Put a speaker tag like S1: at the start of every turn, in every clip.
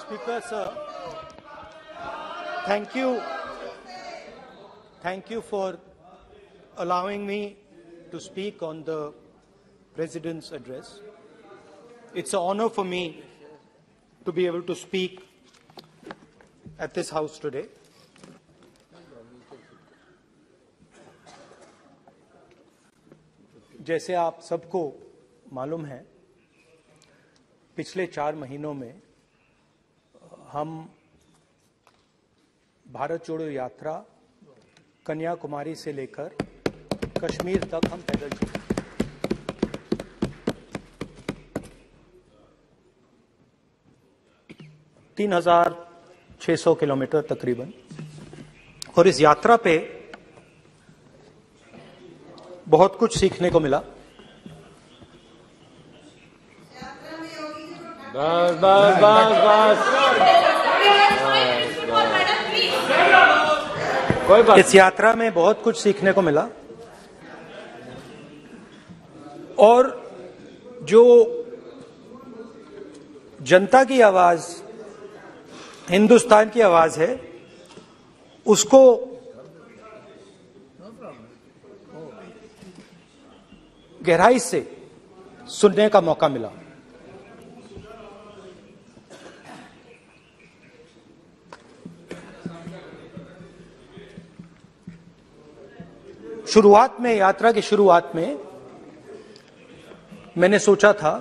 S1: Speaker, sir, thank you for allowing me to speak on the President's address. It's an honor for me to be able to speak at this House today. जैसे आप सबको मालूम है, पिछले 4 महीनों में हम भारत जोड़ो यात्रा कन्याकुमारी से लेकर कश्मीर तक हम पैदल चले। 3,600 किलोमीटर तकरीबन। और इस यात्रा पे बहुत कुछ सीखने को मिला।
S2: बस बस बस बस कोई बात।
S1: इस यात्रा में बहुत कुछ सीखने को मिला और जो जनता की आवाज, हिंदुस्तान की आवाज है, उसको गहराई से सुनने का मौका मिला। शुरुआत में, यात्रा की शुरुआत में मैंने सोचा था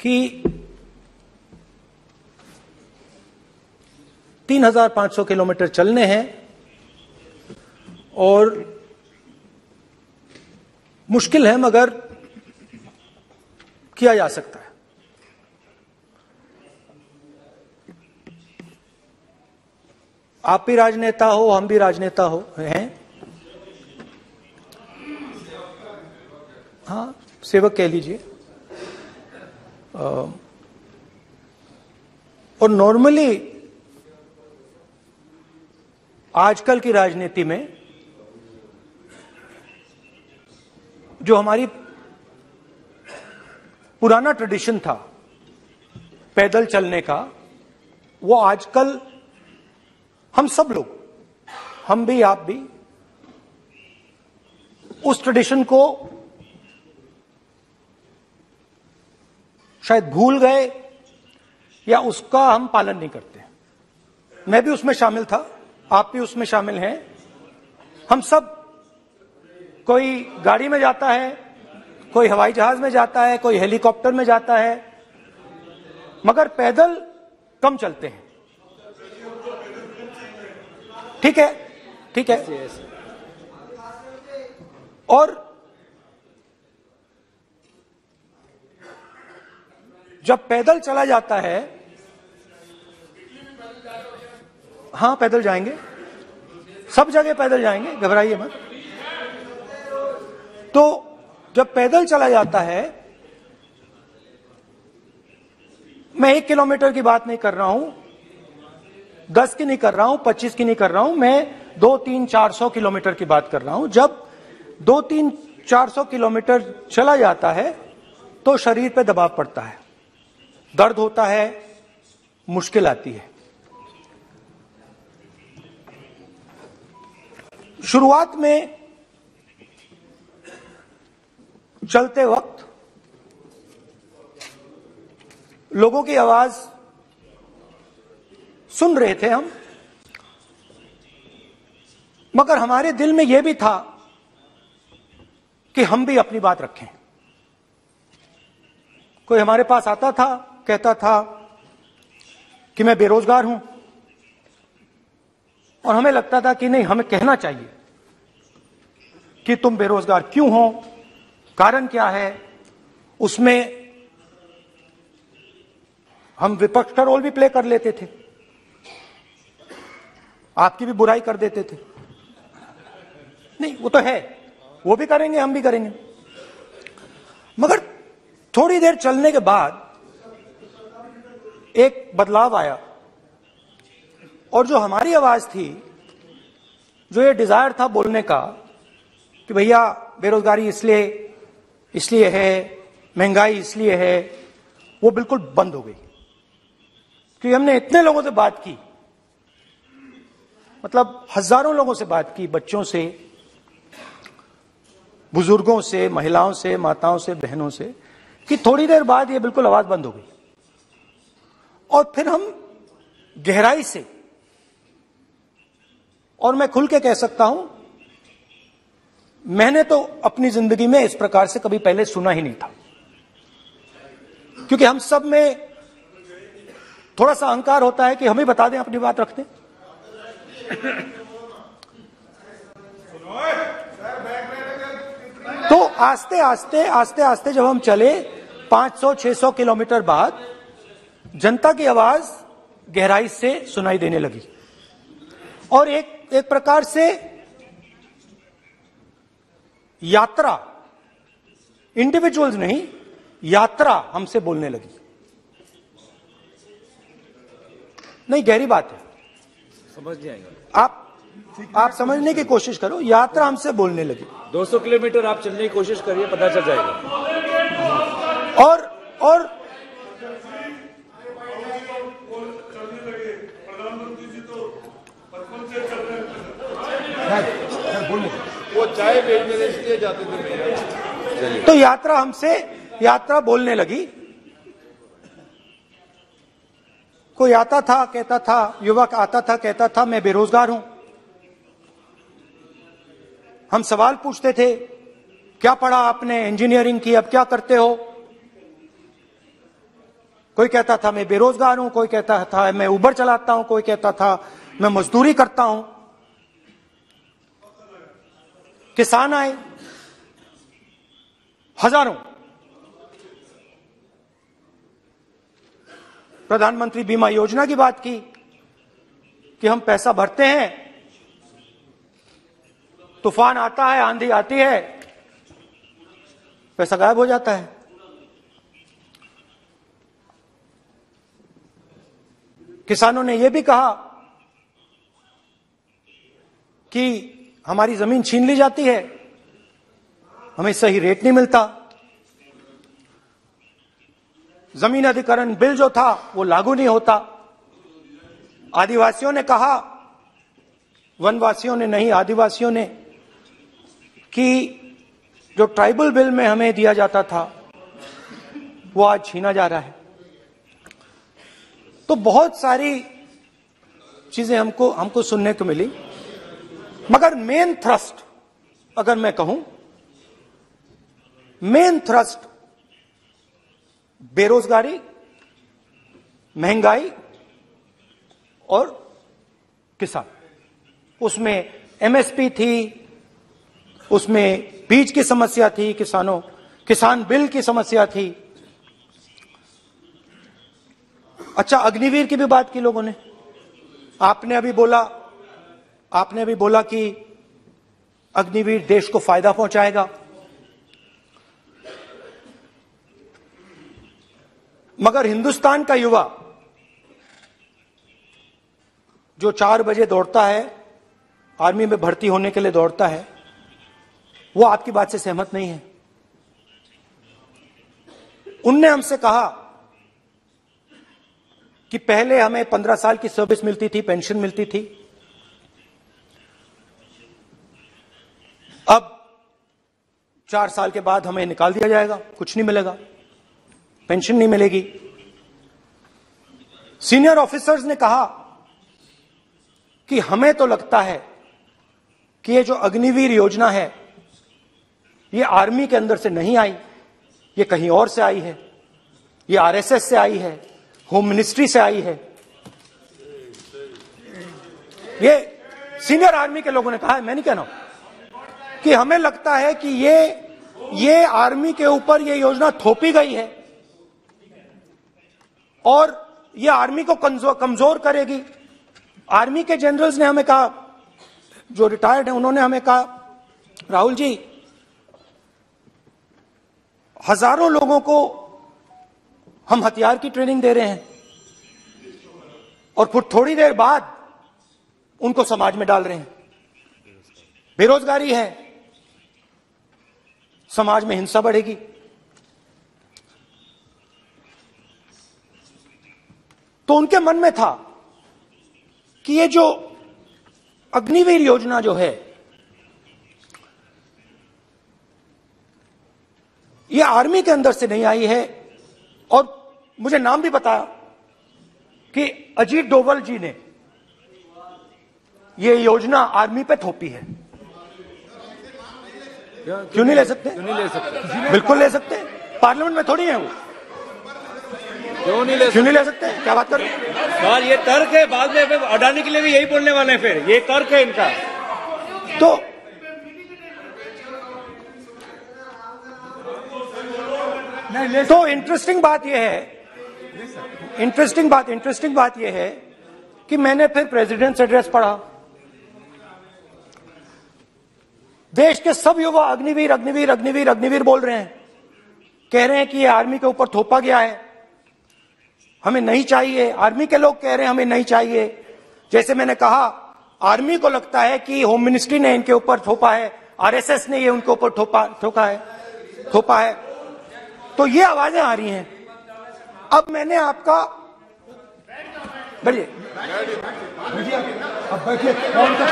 S1: कि 3,500 किलोमीटर चलने हैं और मुश्किल है मगर किया जा सकता है। आप भी राजनेता हो, हम भी राजनेता हैं। हाँ, सेवक कह लीजिए। और नॉर्मली आजकल की राजनीति में जो हमारी पुराना ट्रेडिशन था पैदल चलने का, वो आजकल हम सब लोग, हम भी आप भी, उस ट्रेडिशन को शायद भूल गए या उसका हम पालन नहीं करते। मैं भी उसमें शामिल था, आप भी उसमें शामिल हैं। हम सब, कोई गाड़ी में जाता है, कोई हवाई जहाज में जाता है, कोई हेलीकॉप्टर में जाता है, मगर पैदल कम चलते हैं। ठीक है, ठीक है। और जब पैदल चला जाता है, हाँ पैदल जाएंगे, सब जगह पैदल जाएंगे, घबराइए मत। तो जब पैदल चला जाता है, मैं 1 किलोमीटर की बात नहीं कर रहा हूं, 10 की नहीं कर रहा हूं, 25 की नहीं कर रहा हूं, मैं 200-400 किलोमीटर की बात कर रहा हूं। जब 200-400 किलोमीटर चला जाता है तो शरीर पे दबाव पड़ता है, दर्द होता है, मुश्किल आती है। शुरुआत में चलते वक्त लोगों की आवाज सुन रहे थे हम, मगर हमारे दिल में यह भी था कि हम भी अपनी बात रखें। कोई हमारे पास आता था, कहता था कि मैं बेरोजगार हूं, और हमें लगता था कि नहीं, हमें कहना चाहिए कि तुम बेरोजगार क्यों हो, कारण क्या है। उसमें हम विपक्ष का रोल भी प्ले कर लेते थे, आपकी भी बुराई कर देते थे। नहीं, वो तो है, वो भी करेंगे, हम भी करेंगे। मगर थोड़ी देर चलने के बाद एक बदलाव आया, और जो हमारी आवाज थी, जो ये डिजायर था बोलने का कि भैया बेरोजगारी इसलिए है, महंगाई इसलिए है, वो बिल्कुल बंद हो गई। कि हमने इतने लोगों से बात की, मतलब हजारों लोगों से बात की, बच्चों से, बुजुर्गों से, महिलाओं से, माताओं से, बहनों से, कि थोड़ी देर बाद ये बिल्कुल आवाज बंद हो गई। और फिर हम गहराई से, और मैं खुल के कह सकता हूं, मैंने तो अपनी जिंदगी में इस प्रकार से कभी पहले सुना ही नहीं था। क्योंकि हम सब में थोड़ा सा अहंकार होता है कि हम ही बता दें, अपनी बात रख दें। तो आस्ते आस्ते जब हम चले 500-600 किलोमीटर बाद, जनता की आवाज गहराई से सुनाई देने लगी। और एक प्रकार से यात्रा, इंडिविजुअल्स नहीं, यात्रा हमसे बोलने लगी। नहीं, गहरी बात है,
S2: समझ नहीं आएगा।
S1: आप समझने की कोशिश करो। यात्रा हमसे बोलने लगी।
S2: 200 किलोमीटर आप चलने की कोशिश करिए, पता चल जाएगा।
S1: और
S3: वो चाय बेचने के लिए जाते थे।
S1: तो यात्रा बोलने लगी। कोई आता था, कहता था, युवक आता था, कहता था मैं बेरोजगार हूं। हम सवाल पूछते थे, क्या पढ़ा आपने? इंजीनियरिंग की, अब क्या करते हो? कोई कहता था मैं बेरोजगार हूं, कोई कहता था मैं उबर चलाता हूं, कोई कहता था मैं मजदूरी करता हूं। किसान आए हजारों। प्रधानमंत्री बीमा योजना की बात की कि हम पैसा भरते हैं, तूफान आता है, आंधी आती है, पैसा गायब हो जाता है। किसानों ने यह भी कहा कि हमारी जमीन छीन ली जाती है, हमें सही रेट नहीं मिलता। जमीन अधिग्रहण बिल जो था वो लागू नहीं होता। आदिवासियों ने कहा, वनवासियों ने नहीं, आदिवासियों ने, कि जो ट्राइबल बिल में हमें दिया जाता था वो आज छीना जा रहा है। तो बहुत सारी चीजें हमको सुनने को मिली। मगर मेन थ्रस्ट, अगर मैं कहूं, मेन थ्रस्ट बेरोजगारी, महंगाई और किसान। उसमें एमएसपी थी, उसमें बीज की समस्या थी, किसान बिल की समस्या थी। अच्छा, अग्निवीर की भी बात की लोगों ने। आपने अभी बोला कि अग्निवीर देश को फायदा पहुंचाएगा। मगर हिंदुस्तान का युवा जो 4 बजे दौड़ता है, आर्मी में भर्ती होने के लिए दौड़ता है, वो आपकी बात से सहमत नहीं है। उनने हमसे कहा कि पहले हमें 15 साल की सर्विस मिलती थी, पेंशन मिलती थी, अब 4 साल के बाद हमें निकाल दिया जाएगा, कुछ नहीं मिलेगा, पेंशन नहीं मिलेगी। सीनियर ऑफिसर्स ने कहा कि हमें तो लगता है कि ये जो अग्निवीर योजना है ये आर्मी के अंदर से नहीं आई, ये कहीं और से आई है, ये आरएसएस से आई है, होम मिनिस्ट्री से आई है। ये सीनियर आर्मी के लोगों ने कहा है, मैं नहीं कह रहा हूं, कि हमें लगता है कि ये आर्मी के ऊपर ये योजना थोपी गई है और ये आर्मी को कमजोर करेगी। आर्मी के जनरल्स ने हमें कहा, जो रिटायर्ड हैं, उन्होंने हमें कहा, राहुल जी, हजारों लोगों को हम हथियार की ट्रेनिंग दे रहे हैं और फिर थोड़ी देर बाद उनको समाज में डाल रहे हैं। बेरोजगारी है, समाज में हिंसा बढ़ेगी। तो तो उनके मन में था कि ये जो अग्निवीर योजना जो है, ये आर्मी के अंदर से नहीं आई है। और मुझे नाम भी बताया कि अजीत डोभाल जी ने ये योजना आर्मी पे थोपी है। क्यों नहीं ले सकते?
S2: क्यों नहीं ले सकते?
S1: बिल्कुल ले सकते हैं, पार्लियामेंट में थोड़ी है वो।
S2: क्यों नहीं ले
S1: क्यों नहीं ले सकते? क्या बात कर रहे हैं?
S2: सर ये तर्क है, बाद में अडानी के लिए भी यही बोलने वाले हैं, फिर ये तर्क है इनका।
S1: तो इंटरेस्टिंग बात यह है, इंटरेस्टिंग बात यह है कि मैंने फिर प्रेसिडेंट्स एड्रेस पढ़ा। देश के सब युवा अग्निवीर अग्निवीर अग्निवीर अग्निवीर बोल रहे हैं, कह रहे हैं कि ये आर्मी के ऊपर थोपा गया है, हमें नहीं चाहिए। आर्मी के लोग कह रहे हैं हमें नहीं चाहिए। जैसे मैंने कहा, आर्मी को लगता है कि होम मिनिस्ट्री ने इनके ऊपर थोपा है, आरएसएस ने ये उनके ऊपर थोपा है। तो ये आवाजें आ रही हैं। अब मैंने आपका बैठिए, अब बैठिए, कौन सा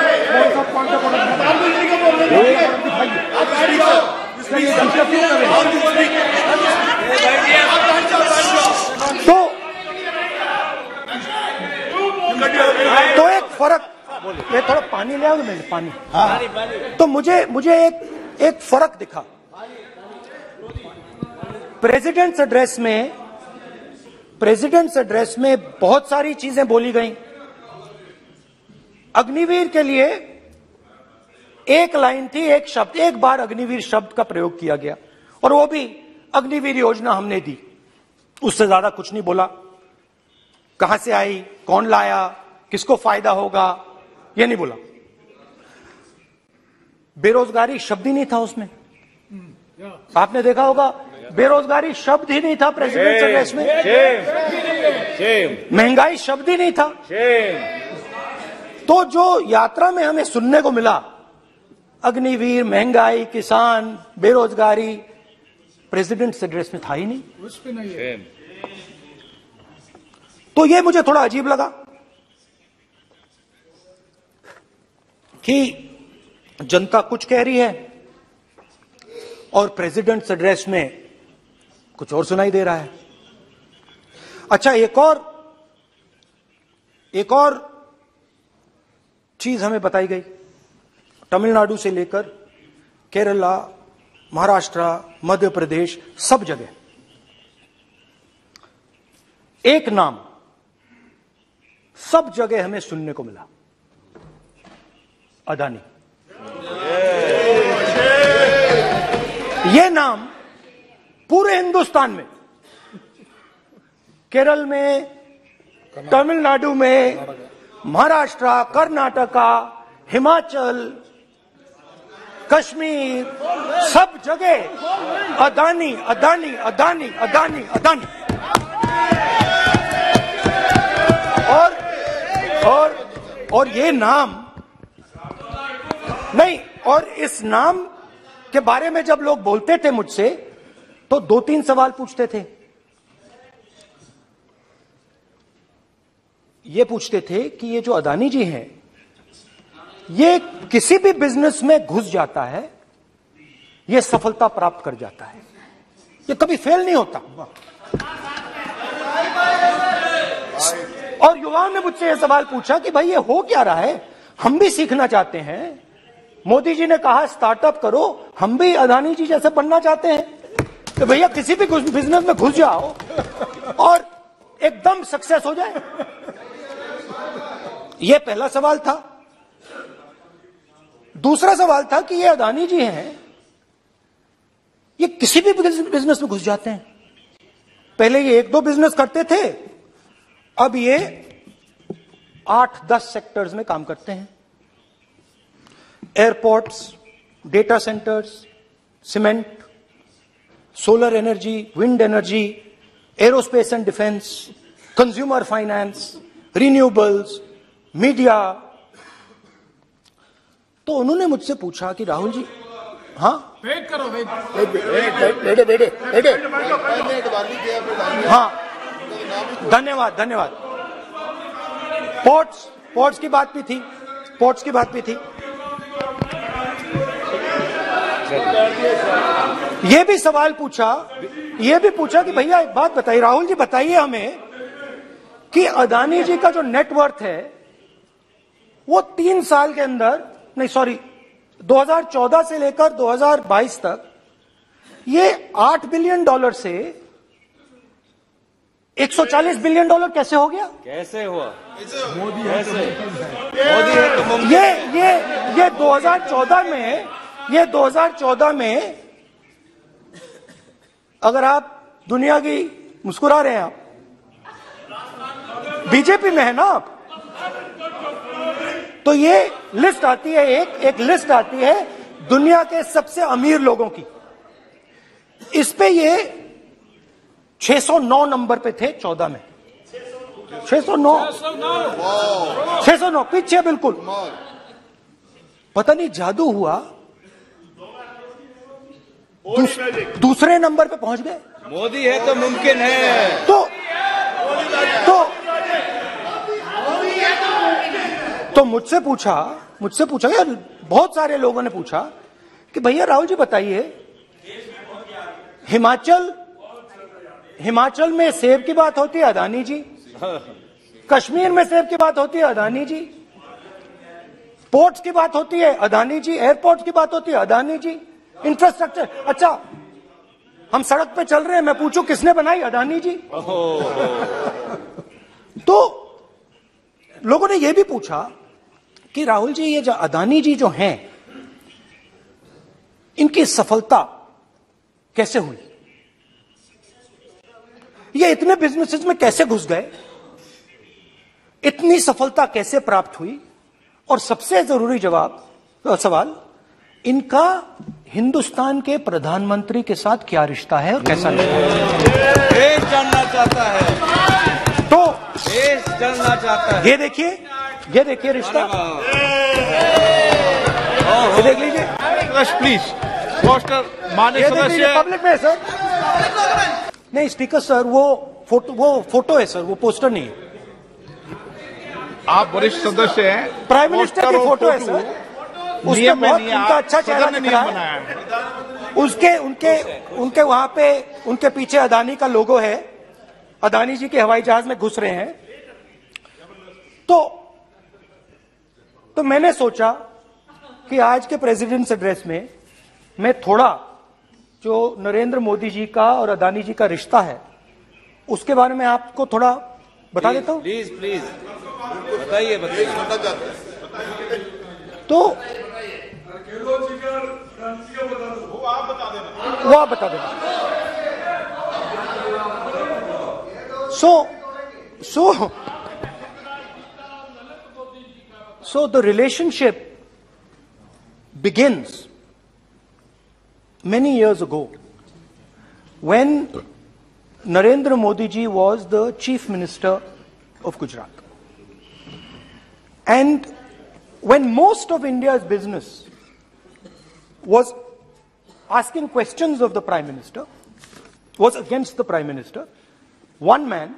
S1: तो एक फर्क, ये थोड़ा पानी ले आओ मैंने पानी। तो मुझे एक फर्क दिखा प्रेसिडेंट्स एड्रेस में बहुत सारी चीजें बोली गई। अग्निवीर के लिए एक लाइन थी, एक शब्द, एक बार अग्निवीर शब्द का प्रयोग किया गया, और वो भी अग्निवीर योजना हमने दी, उससे ज्यादा कुछ नहीं बोला। कहां से आई, कौन लाया, किसको फायदा होगा, ये नहीं बोला। बेरोजगारी शब्द ही नहीं था उसमें। आपने देखा होगा, बेरोजगारी शब्द ही नहीं था प्रेसिडेंट एड्रेस में। महंगाई शब्द ही नहीं था। तो जो यात्रा में हमें सुनने को मिला, अग्निवीर, महंगाई, किसान, बेरोजगारी, प्रेसिडेंट एड्रेस में था ही नहीं। उस पे नहीं है। तो ये मुझे थोड़ा अजीब लगा कि जनता कुछ कह रही है और प्रेसिडेंट्स एड्रेस में कुछ और सुनाई दे रहा है। अच्छा, एक और चीज हमें बताई गई, तमिलनाडु से लेकर केरला, महाराष्ट्र, मध्य प्रदेश, सब जगह एक नाम सब जगह हमें सुनने को मिला, अदानी। यह नाम पूरे हिंदुस्तान में, केरल में, तमिलनाडु में, महाराष्ट्र, कर्नाटका, हिमाचल, कश्मीर, सब जगह अदानी अदानी अदानी अदानी अदानी। और ये नाम नहीं, और इस नाम के बारे में जब लोग बोलते थे मुझसे, तो 2-3 सवाल पूछते थे। ये पूछते थे कि ये जो अदानी जी हैं, ये किसी भी बिजनेस में घुस जाता है, ये सफलता प्राप्त कर जाता है, ये कभी फेल नहीं होता। और युवाओं ने मुझसे यह सवाल पूछा कि भाई ये हो क्या रहा है, हम भी सीखना चाहते हैं। मोदी जी ने कहा स्टार्टअप करो, हम भी अदानी जी जैसे बनना चाहते हैं। तो भैया किसी भी बिजनेस में घुस जाओ और एकदम सक्सेस हो जाए। यह पहला सवाल था। दूसरा सवाल था कि ये अदानी जी हैं, ये किसी भी बिजनेस में घुस जाते हैं। पहले ये 1-2 बिजनेस करते थे, अब ये 8-10 सेक्टर्स में काम करते हैं। Airports, data centres, cement, solar energy, wind energy, aerospace and defence, consumer finance, renewables, media. तो उन्होंने मुझसे पूछा कि राहुल जी, हाँ
S3: वेट करो, वेट।
S1: हाँ, धन्यवाद। पोर्ट्स की बात भी थी, पोर्ट्स की बात भी थी। ये भी सवाल पूछा, ये भी पूछा कि भैया एक बात बताइए, राहुल जी बताइए हमें कि अदानी जी का जो नेटवर्थ है वो 3 साल के अंदर, नहीं सॉरी 2014 से लेकर 2022 तक ये $8 बिलियन से $140 बिलियन कैसे हो गया?
S2: कैसे हुआ?
S3: मोदी
S2: कैसे?
S3: मोदी है तो मुमकिन है।
S1: ये 2014 में अगर आप दुनिया की, मुस्कुरा रहे हैं आप, बीजेपी में है ना आप, तो ये लिस्ट आती है, एक लिस्ट आती है दुनिया के सबसे अमीर लोगों की। इस पे ये 609 नंबर पे थे 14 में, 609 पीछे बिल्कुल। पता नहीं जादू हुआ, दूसरे नंबर पे पहुंच गए।
S2: मोदी है तो मुमकिन है।
S1: तो मुझसे पूछा यार, बहुत सारे लोगों ने पूछा कि भैया राहुल जी बताइए, हिमाचल में सेब की बात होती है अदानी जी, कश्मीर में सेब की बात होती है अदानी जी, पोर्ट्स की बात होती है अदानी जी, एयरपोर्ट की बात होती है अदानी जी, इंफ्रास्ट्रक्चर, अच्छा हम सड़क पे चल रहे हैं, मैं पूछूं किसने बनाई? अदानी जी। तो लोगों ने यह भी पूछा कि राहुल जी ये जो अदानी जी जो हैं, इनकी सफलता कैसे हुई? ये इतने बिजनेसेस में कैसे घुस गए? इतनी सफलता कैसे प्राप्त हुई? और सबसे जरूरी सवाल, इनका हिंदुस्तान के प्रधानमंत्री के साथ क्या रिश्ता है और कैसा नहीं?
S2: देश जानना चाहता है,
S1: तो
S2: देश जानना चाहता है।
S1: ये देखिए रिश्ता, ये देख लीजिए
S3: प्लीज पोस्टर माननीय सदस्य
S1: पब्लिक में है सर। नहीं स्पीकर सर, वो फोटो है सर, वो पोस्टर नहीं है।
S3: आप वरिष्ठ सदस्य हैं,
S1: प्राइम मिनिस्टर की फोटो है सर, उसके
S3: नियम में
S1: बहुत
S3: नहीं,
S1: उनका अच्छा चेहरा
S3: सदन ने
S1: दिख रहा
S3: नियम
S1: है।
S3: बनाया है।
S1: उनके वहां पे उनके पीछे अदानी का लोगो है, अदानी जी के हवाई जहाज में घुस रहे हैं। तो मैंने सोचा कि आज के प्रेसिडेंट्स एड्रेस में मैं थोड़ा जो नरेंद्र मोदी जी का और अदानी जी का रिश्ता है उसके बारे में आपको थोड़ा बता देता हूं।
S2: प्लीज बताइए।
S1: तो वो आप बता देना। So the relationship begins many years ago when Narendra Modi ji was the Chief Minister of Gujarat. And when most of India's business was asking questions of the Prime Minister, was against the Prime Minister, one man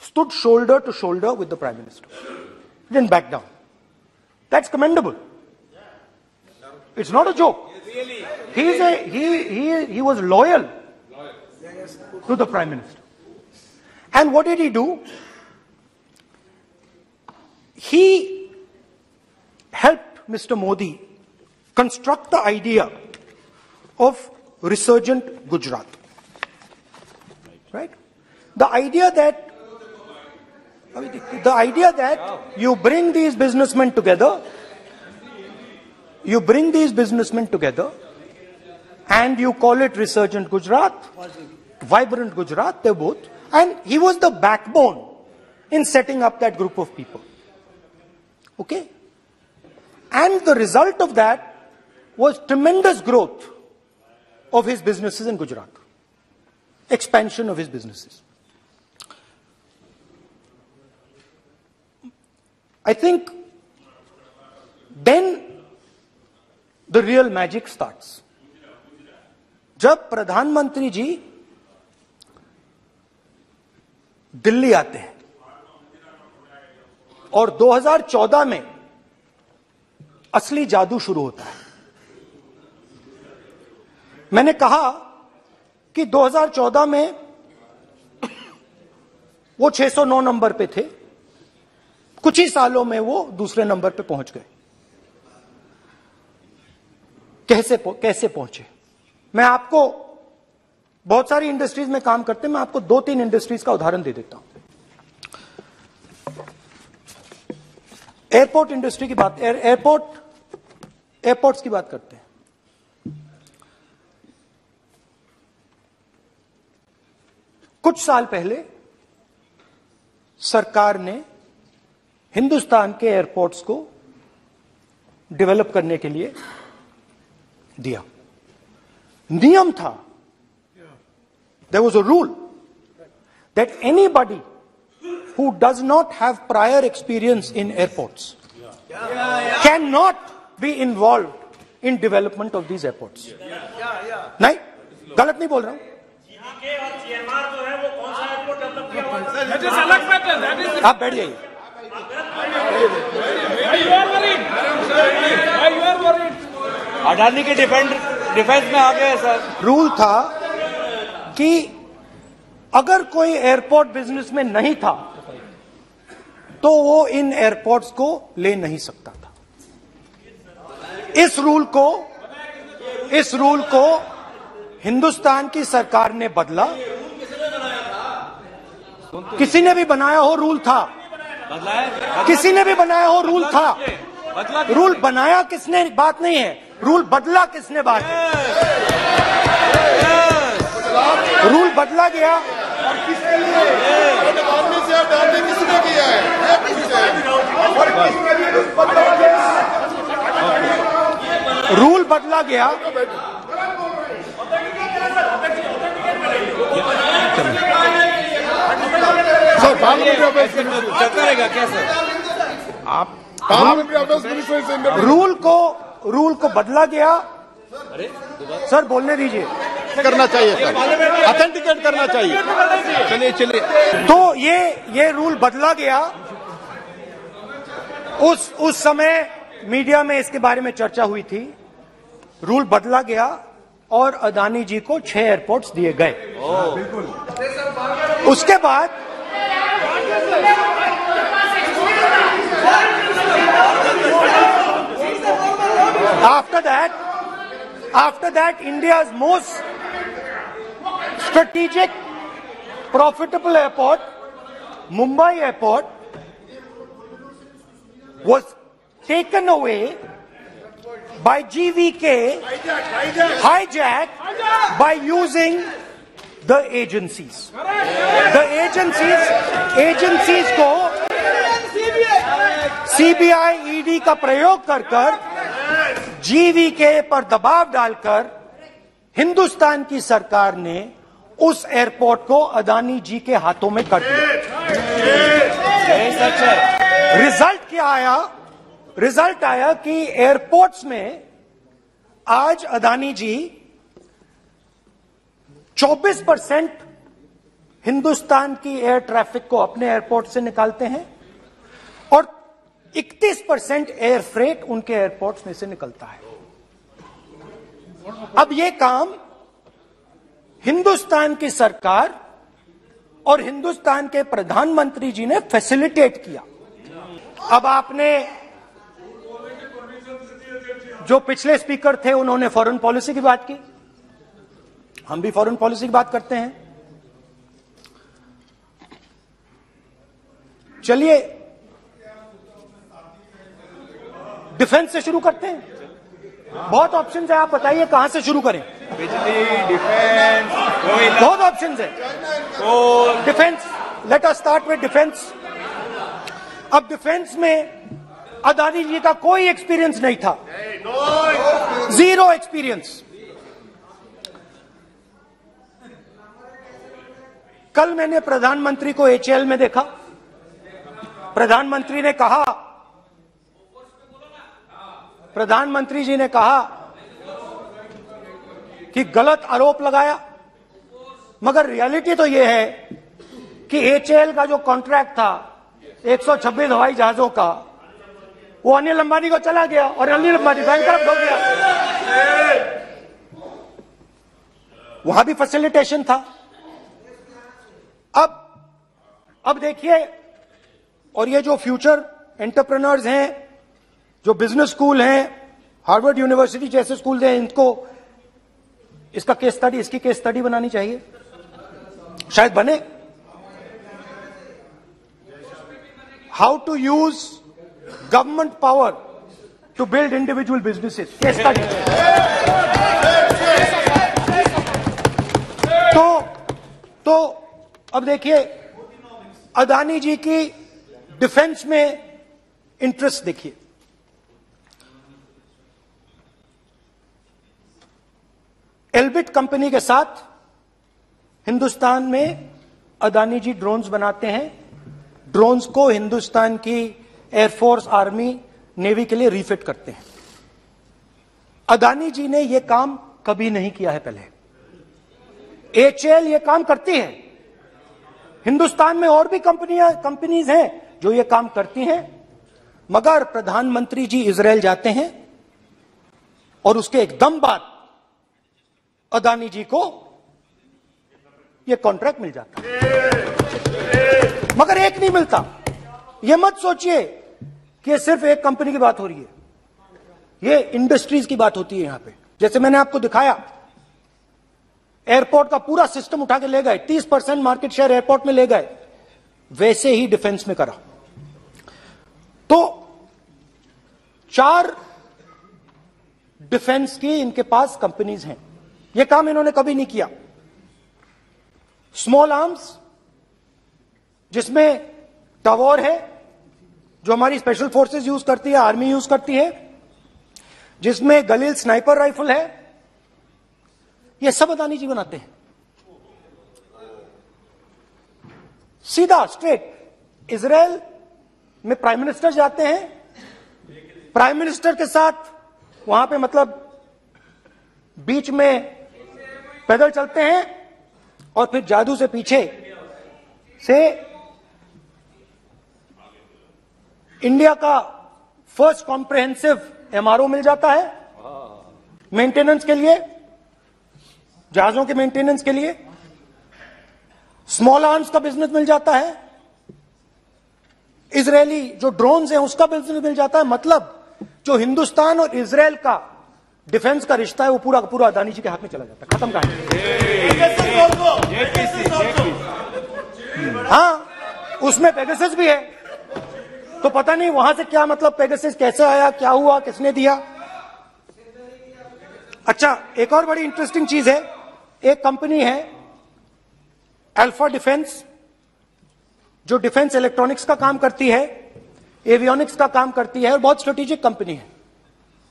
S1: stood shoulder to shoulder with the Prime Minister. He didn't back down. That's commendable. It's not a joke. He was loyal to the Prime Minister. And what did he do? He helped Mr. Modi construct the idea of resurgent Gujarat. Right? The idea that you bring these businessmen together, and you call it resurgent Gujarat, vibrant Gujarat, they're both. And he was the backbone in setting up that group of people. Okay? And the result of that was tremendous growth of his businesses in Gujarat. Expansion of his businesses. I think then the real magic starts. जब प्रधानमंत्री जी दिल्ली आते हैं और 2014 में असली जादू शुरू होता है। मैंने कहा कि 2014 में वो 609 नंबर पे थे, कुछ ही सालों में वो दूसरे नंबर पे पहुंच गए। कैसे पहुंचे? मैं आपको, बहुत सारी इंडस्ट्रीज में काम करते हैं, मैं आपको 2-3 इंडस्ट्रीज का उदाहरण दे देता हूं। एयरपोर्ट इंडस्ट्री की बात, एयरपोर्ट्स की बात करते हैं। कुछ साल पहले सरकार ने हिंदुस्तान के एयरपोर्ट्स को डेवलप करने के लिए दिया। नियम था, there was a rule that anybody who does not have prior experience in airports cannot be involved in development of these airports. नहीं, गलत नहीं बोल रहा हूं। आप बैठ जाइए।
S2: अडानी के डिफेंस में आ गए सर।
S1: रूल था कि अगर कोई एयरपोर्ट बिजनेस में नहीं था तो वो इन एयरपोर्ट्स को ले नहीं सकता था। इस रूल को हिंदुस्तान की सरकार ने बदला। किसी ने भी बनाया हो रूल था, किसी ने भी बनाया हो रूल था। रूल बनाया किसने बात नहीं है, रूल बदला किसने बात है। रूल बदला गया,
S4: किसने किया है?
S1: रूल बदला गया।
S4: सर पार्लियामेंट्री अफेयर्स
S2: करेगा क्या सर?
S3: आप
S4: पार्लियामेंट्री अफेयर्स मिनिस्टर से
S1: रूल को बदला गया। सर बोलने दीजिए।
S4: करना चाहिए सर, ऑथेंटिकेट करना चाहिए।
S3: चलिए
S1: तो ये रूल बदला गया। उस समय मीडिया में इसके बारे में चर्चा हुई थी। रूल बदला गया और अदानी जी को 6 एयरपोर्ट्स दिए गए। उसके बाद after that India's most strategic profitable airport, Mumbai airport, was taken away by GVK, hijacked by using the agencies. The agencies को CBI, ED का प्रयोग कर GVK पर दबाव डालकर हिंदुस्तान की सरकार ने उस एयरपोर्ट को अदानी जी के हाथों में कर दिया।
S2: सच है।
S1: रिजल्ट क्या आया? रिजल्ट आया कि एयरपोर्ट्स में आज अदानी जी 24% हिंदुस्तान की एयर ट्रैफिक को अपने एयरपोर्ट से निकालते हैं और 31% एयर फ्रेट उनके एयरपोर्ट्स में से निकलता है। अब ये काम हिंदुस्तान की सरकार और हिंदुस्तान के प्रधानमंत्री जी ने फैसिलिटेट किया। अब आपने, जो पिछले स्पीकर थे उन्होंने फॉरेन पॉलिसी की बात की, हम भी फॉरेन पॉलिसी की बात करते हैं। चलिए डिफेंस से शुरू करते हैं। बहुत ऑप्शंस है, आप बताइए कहां से शुरू करें।
S3: बिजली, डिफेंस,
S1: बहुत ऑप्शंस है। Defence, let us start with defence. अब डिफेंस में अदानी जी का कोई एक्सपीरियंस नहीं था, 0 एक्सपीरियंस। कल मैंने प्रधानमंत्री को HAL में देखा। प्रधानमंत्री जी ने कहा कि गलत आरोप लगाया, मगर रियलिटी तो यह है कि HAL का जो कॉन्ट्रैक्ट था 126 हवाई जहाजों का, वो अनिल अंबानी को चला गया और अनिल अंबानी बैंकरप्ट हो गया। वहां भी फैसिलिटेशन था। अब देखिए, और ये जो फ्यूचर एंटरप्रेन्योर्स हैं, जो बिजनेस स्कूल हैं, हार्वर्ड यूनिवर्सिटी जैसे स्कूल हैं, इनको इसका केस स्टडी, इसकी केस स्टडी बनानी चाहिए, शायद बने। How to use government power to build individual businesses, case study. तो अब देखिए, अदानी जी की डिफेंस में इंटरेस्ट देखिए। एल्बिट कंपनी के साथ हिंदुस्तान में अदानी जी ड्रोन्स बनाते हैं। ड्रोन्स को हिंदुस्तान की एयरफोर्स, आर्मी, नेवी के लिए रिफिट करते हैं। अदानी जी ने यह काम कभी नहीं किया है पहले। एचएएल ये काम करती है। हिंदुस्तान में और भी कंपनीज हैं जो ये काम करती हैं, मगर प्रधानमंत्री जी इजरायल जाते हैं और उसके एकदम बाद अदानी जी को ये कॉन्ट्रैक्ट मिल जाता है, मगर एक नहीं मिलता। ये मत सोचिए कि सिर्फ एक कंपनी की बात हो रही है, ये इंडस्ट्रीज की बात होती है यहां पे। जैसे मैंने आपको दिखाया, एयरपोर्ट का पूरा सिस्टम उठा के ले गए, 30% मार्केट शेयर एयरपोर्ट में ले गए, वैसे ही डिफेंस में करा। तो 4 डिफेंस की इनके पास कंपनीज हैं। यह काम इन्होंने कभी नहीं किया। स्मॉल आर्म्स, जिसमें टवॉर है जो हमारी स्पेशल फोर्सेस यूज करती है, आर्मी यूज करती है, जिसमें गलील स्नाइपर राइफल है, ये सब अदानी जी बनाते हैं। सीधा स्ट्रेट इजरायल में प्राइम मिनिस्टर जाते हैं, प्राइम मिनिस्टर के साथ वहां पे मतलब बीच में पैदल चलते हैं और फिर जादू से पीछे से इंडिया का फर्स्ट कॉम्प्रिहेंसिव एमआरओ मिल जाता है मेंटेनेंस के लिए, जहाजों के मेंटेनेंस के लिए। स्मॉल आर्म्स का बिजनेस मिल जाता है, इजरायली जो ड्रोन्स हैं उसका बिजनेस मिल जाता है। मतलब जो हिंदुस्तान और इजरायल का डिफेंस का रिश्ता है वो पूरा का पूरा अदानी जी के हाथ में चला जाता है, खत्म कहानी। हाँ, उसमें पेगासस भी है, तो पता नहीं वहां से क्या मतलब पेगासस कैसे आया, क्या हुआ, किसने दिया। अच्छा, एक और बड़ी इंटरेस्टिंग चीज है, एक कंपनी है अल्फा डिफेंस, जो डिफेंस इलेक्ट्रॉनिक्स का काम करती है, एवियोनिक्स का काम करती है और बहुत स्ट्रेटेजिक कंपनी है।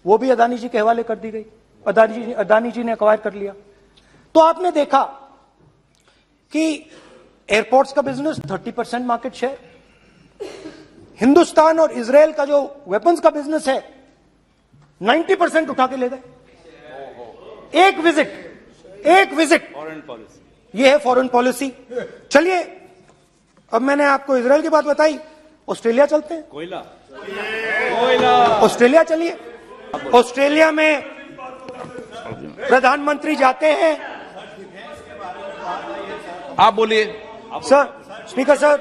S1: वो भी अदानी जी के हवाले कर दी गई, अदानी जी ने एक्वायर कर लिया। तो आपने देखा कि एयरपोर्ट्स का बिजनेस 30% मार्केट शेयर, हिंदुस्तान और इजरायल का जो वेपन्स का बिजनेस है 90% उठा के ले गए। एक विजिट,
S2: फॉरेन पॉलिसी,
S1: ये है फॉरेन पॉलिसी। चलिए, अब मैंने आपको इजरायल की बात बताई, ऑस्ट्रेलिया चलते हैं।
S2: कोयला,
S1: ऑस्ट्रेलिया चलिए। ऑस्ट्रेलिया में प्रधानमंत्री जाते हैं।
S3: आप बोलिए।
S1: सर, स्पीकर सर,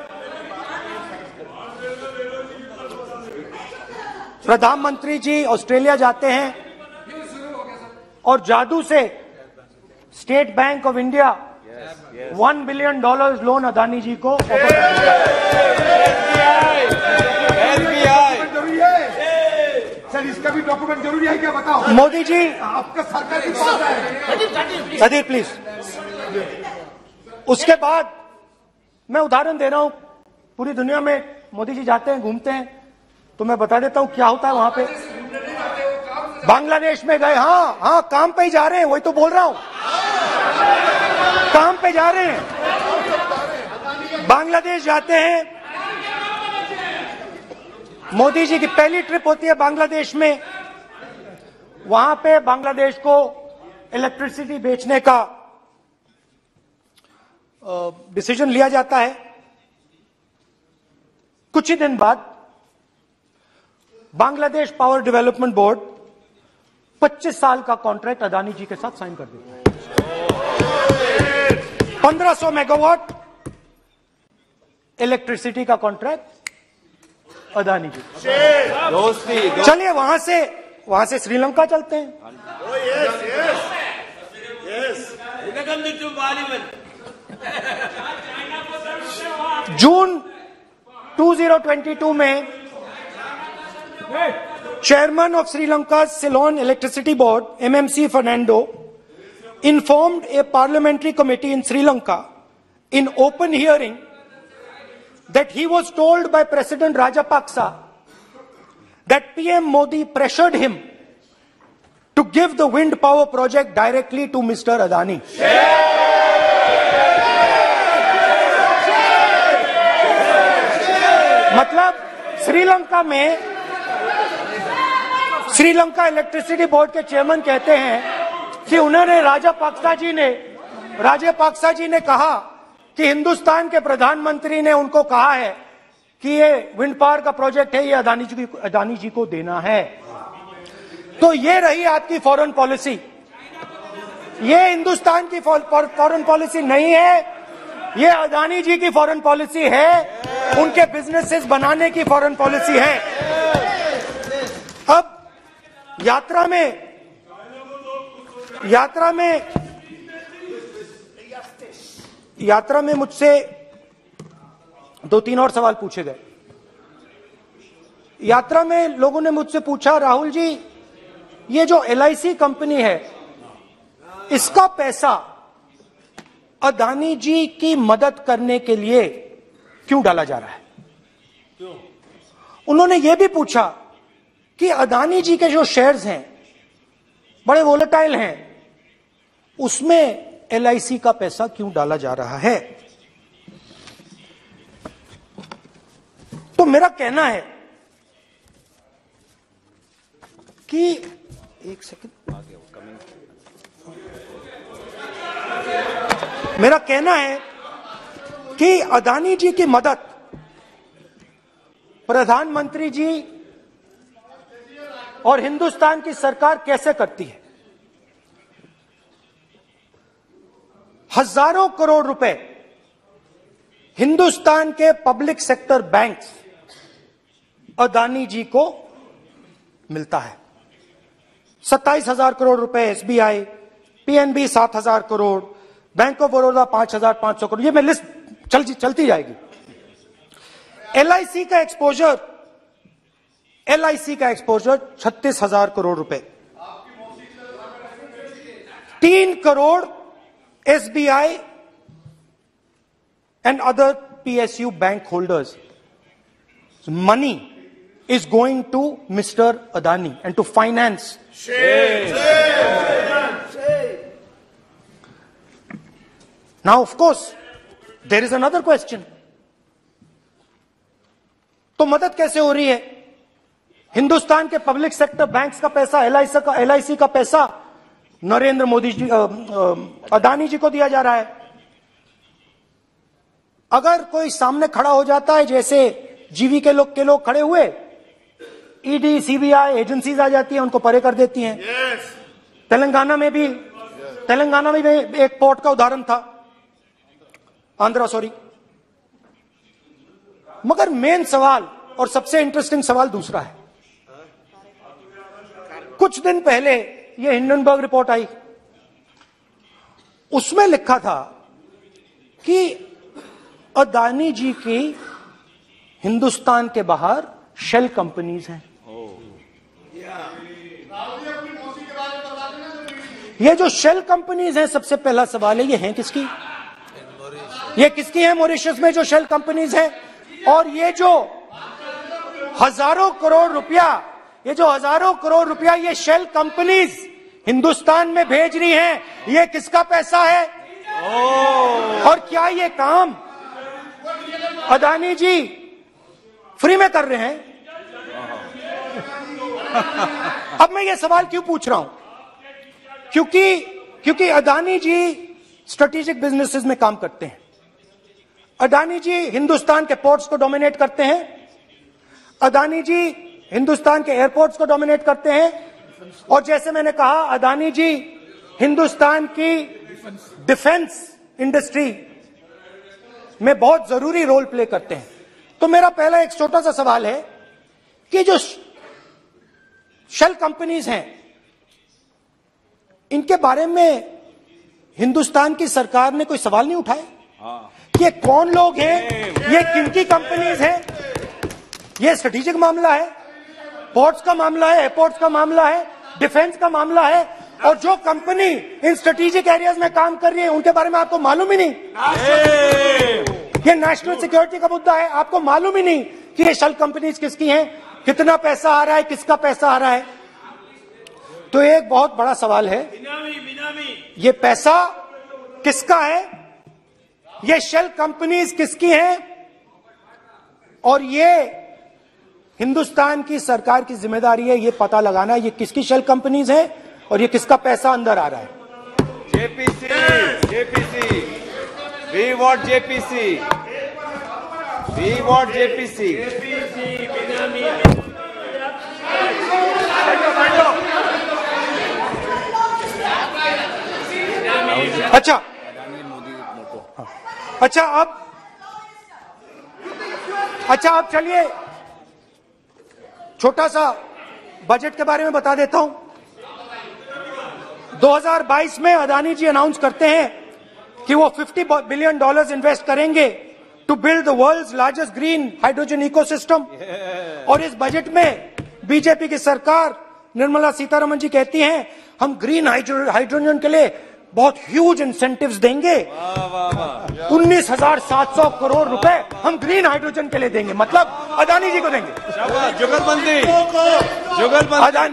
S1: प्रधानमंत्री जी ऑस्ट्रेलिया जाते हैं और जादू से State Bank of India $1 billion loan Adani ji को ऑफर कर दिया।
S4: सर, इसका भी डॉक्यूमेंट जरूरी है क्या, बताओ।
S1: मोदी जी,
S4: आपका सरकार की पास है।
S1: Sadyr please. उसके बाद मैं उदाहरण दे रहा हूं, पूरी दुनिया में मोदी जी जाते हैं, घूमते हैं, तो मैं बता देता हूं क्या होता है वहां पे। बांग्लादेश में गए, हाँ, काम पे ही जा रहे हैं, वही तो बोल रहा हूं, काम पे जा रहे हैं। बांग्लादेश जाते हैं, मोदी जी की पहली ट्रिप होती है बांग्लादेश में। वहां पे बांग्लादेश को इलेक्ट्रिसिटी बेचने का डिसीजन लिया जाता है। कुछ ही दिन बाद बांग्लादेश पावर डेवलपमेंट बोर्ड 25 साल का कॉन्ट्रैक्ट अदानी जी के साथ साइन कर देता है। 1500 मेगावाट इलेक्ट्रिसिटी का कॉन्ट्रैक्ट अदानी जी।
S3: दोस्ती
S1: चलिए वहां से श्रीलंका चलते हैं। जून 2022 में Chairman of Sri Lanka's Ceylon Electricity Board, MMC Fernando, informed a parliamentary committee in Sri Lanka in open hearing that he was told by President Rajapaksa that PM Modi pressured him to give the wind power project directly to Mr. Adani. मतलब Sri Lanka electricity board के chairman कहते हैं कि उन्होंने राजापाक्सा जी ने कहा कि हिंदुस्तान के प्रधानमंत्री ने उनको कहा है कि ये विंड पावर का प्रोजेक्ट है, ये अदानी जी को देना है। तो ये रही आपकी फॉरेन पॉलिसी। ये हिंदुस्तान की फॉरेन पॉलिसी नहीं है, ये अदानी जी की फॉरेन पॉलिसी है, उनके बिजनेसेस बनाने की फॉरेन पॉलिसी है। अब यात्रा में मुझसे 2-3 और सवाल पूछे गए। यात्रा में लोगों ने मुझसे पूछा, राहुल जी ये जो LIC कंपनी है इसका पैसा अदानी जी की मदद करने के लिए क्यों डाला जा रहा है? उन्होंने यह भी पूछा कि अदानी जी के जो शेयर्स हैं बड़े वोलेटाइल हैं, उसमें LIC का पैसा क्यों डाला जा रहा है? तो मेरा कहना है कि एक सेकंड, मेरा कहना है कि अदानी जी की मदद प्रधानमंत्री जी और हिंदुस्तान की सरकार कैसे करती है? हजारों करोड़ रुपए हिंदुस्तान के public sector banks Adani ji को मिलता है। 27,000 करोड़ रुपए SBI, PNB 7,000 crore, bank of Baroda 5,500 crore, ये मैं लिस्ट चलती जाएगी। LIC का एक्सपोजर 36,000 करोड़ रुपए, 3 crore SBI and other PSU bank holders. So money is going to Mr. Adani and to finance. Now, of course, there is another question. तो मदद कैसे हो रही है? हिंदुस्तान के पब्लिक सेक्टर बैंक्स का पैसा, LIC का पैसा नरेंद्र मोदी जी, अदानी जी को दिया जा रहा है। अगर कोई सामने खड़ा हो जाता है, जैसे जीवी के लोग खड़े हुए, ED, CBI एजेंसीज आ जाती हैं, उनको परे कर देती हैं। तेलंगाना में भी एक पोर्ट का उदाहरण था, मगर मेन सवाल और सबसे इंटरेस्टिंग सवाल दूसरा है। कुछ दिन पहले ये हिंडनबर्ग रिपोर्ट आई, उसमें लिखा था कि अदानी जी की हिंदुस्तान के बाहर शेल कंपनीज हैं। ये जो शेल कंपनीज हैं, सबसे पहला सवाल है, ये हैं किसकी? ये किसकी है मॉरिशस में जो शेल कंपनीज हैं? और ये जो हजारों करोड़ रुपया ये शेल कंपनीज हिंदुस्तान में भेज रही हैं, ये किसका पैसा है? और क्या ये काम अदानी जी फ्री में कर रहे हैं? अब मैं ये सवाल क्यों पूछ रहा हूं? क्योंकि अदानी जी स्ट्रेटेजिक बिजनेसेस में काम करते हैं। अदानी जी हिंदुस्तान के पोर्ट्स को डोमिनेट करते हैं, अदानी जी हिंदुस्तान के एयरपोर्ट्स को डोमिनेट करते हैं और जैसे मैंने कहा अदानी जी हिंदुस्तान की डिफेंस इंडस्ट्री में बहुत जरूरी रोल प्ले करते हैं। तो मेरा पहला एक छोटा सा सवाल है कि जो शेल कंपनीज हैं इनके बारे में हिंदुस्तान की सरकार ने कोई सवाल नहीं उठाए? ये कौन लोग हैं, ये किनकी कंपनीज हैं? ये स्ट्रेटेजिक मामला है, पोर्ट्स का मामला है, एयरपोर्ट्स का मामला है, डिफेंस का मामला है, और जो कंपनी इन स्ट्रेटेजिक एरियाज में काम कर रही है उनके बारे में आपको मालूम ही नहीं। ये नेशनल सिक्योरिटी का मुद्दा है, आपको मालूम ही नहीं कि ये शेल कंपनीज किसकी हैं, कितना पैसा आ रहा है, किसका पैसा आ रहा है। तो एक बहुत बड़ा सवाल है, ये पैसा किसका है, ये शेल कंपनीज किसकी हैं, और ये हिंदुस्तान की सरकार की जिम्मेदारी है ये पता लगाना ये किसकी शेल कंपनीज है और ये किसका पैसा अंदर आ रहा है।
S3: JPC, JPC, we want JPC, we want JPC.
S1: अच्छा अब चलिए छोटा सा बजट के बारे में बता देता हूं। 2022 में अदानी जी अनाउंस करते हैं कि वो $50 बिलियन इन्वेस्ट करेंगे to build the world's largest green hydrogen ecosystem. और इस बजट में बीजेपी की सरकार निर्मला सीतारमण जी कहती हैं हम ग्रीन हाइड्रोजन के लिए बहुत ह्यूज इंसेंटिव्स देंगे, 19,700 करोड़ रुपए हम ग्रीन हाइड्रोजन के लिए देंगे, मतलब अदानी जी को देंगे। जुगलबंदी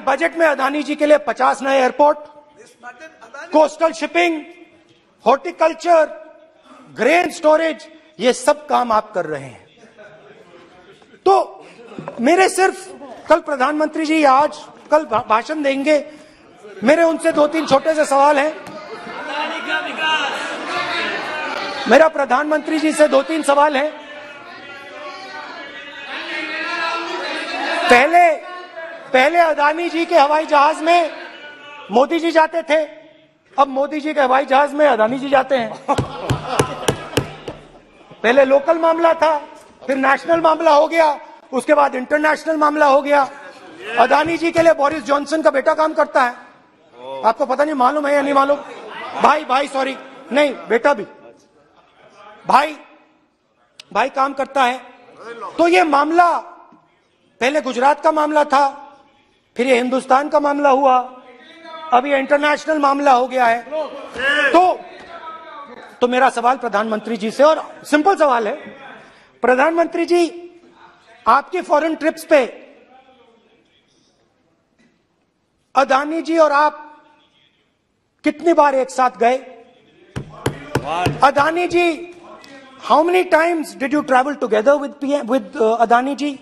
S1: बजट में अदानी जी के लिए 50 नए airport, coastal shipping, horticulture, grain storage, ये सब काम आप कर रहे हैं। तो मेरे सिर्फ कल प्रधानमंत्री जी आज कल भाषण देंगे, मेरे उनसे 2-3 छोटे से सवाल हैं। मेरा प्रधानमंत्री जी से 2-3 सवाल हैं। पहले अदानी जी के हवाई जहाज में मोदी जी जाते थे, अब मोदी जी के हवाई जहाज में अदानी जी जाते हैं। पहले लोकल मामला था, फिर नेशनल मामला हो गया, उसके बाद इंटरनेशनल मामला हो गया। अदानी जी के लिए बोरिस जॉनसन का बेटा काम करता है, आपको पता नहीं मालूम है या नहीं मालूम? भाई सॉरी, नहीं बेटा भी, भाई काम करता है। तो ये मामला पहले गुजरात का मामला था, फिर ये हिंदुस्तान का मामला हुआ, अब ये इंटरनेशनल मामला हो गया है। तो मेरा सवाल प्रधानमंत्री जी से, और सिंपल सवाल है, प्रधानमंत्री जी आपकी फॉरेन ट्रिप्स पे अदानी जी और आप कितनी बार एक साथ गए? Adani ji, how many times did you travel together with Adani ji?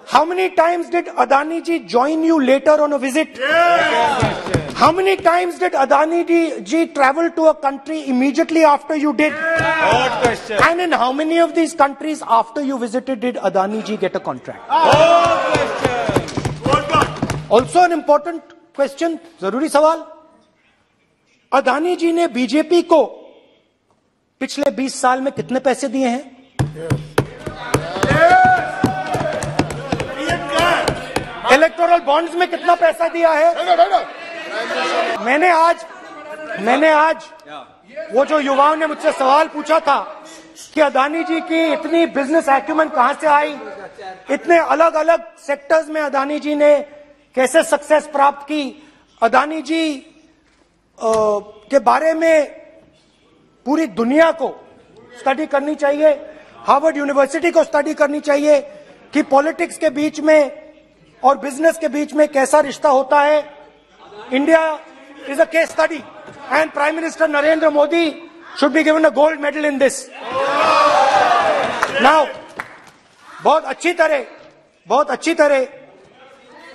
S1: How many times did Adani ji join you later on a visit? How many times did Adani ji travel to a country immediately after you did?
S3: Good question.
S1: And in how many of these countries after you visited did Adani ji get a contract?
S3: Good question.
S1: Also an important question, जरूरी सवाल, अदानी जी ने BJP को पिछले 20 साल में कितने पैसे दिए हैं? इलेक्टोरल बॉन्ड्स में कितना पैसा दिया है? मैंने आज वो जो युवाओं ने मुझसे सवाल पूछा था कि अदानी जी की इतनी बिजनेस एक्यूमेंट कहां से आई, इतने अलग अलग सेक्टर्स में अदानी जी ने कैसे सक्सेस प्राप्त की, अदानी जी के बारे में पूरी दुनिया को स्टडी करनी चाहिए, हार्वर्ड यूनिवर्सिटी को स्टडी करनी चाहिए कि पॉलिटिक्स के बीच में और बिजनेस के बीच में कैसा रिश्ता होता है। India is a case study and prime minister Narendra Modi should be given a gold medal in this. Now बहुत अच्छी तरह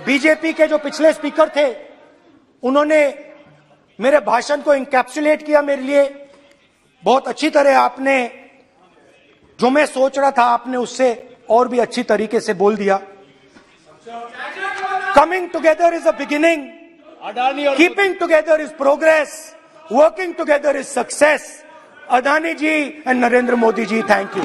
S1: बीजेपी के जो पिछले स्पीकर थे उन्होंने मेरे भाषण को इंकैप्सुलेट किया मेरे लिए बहुत अच्छी तरह। आपने जो मैं सोच रहा था आपने उससे और भी अच्छी तरीके से बोल दिया। Coming together is a beginning,
S3: Adani और
S1: keeping together is progress, working together is success. Adani ji and Narendra Modi ji, thank you.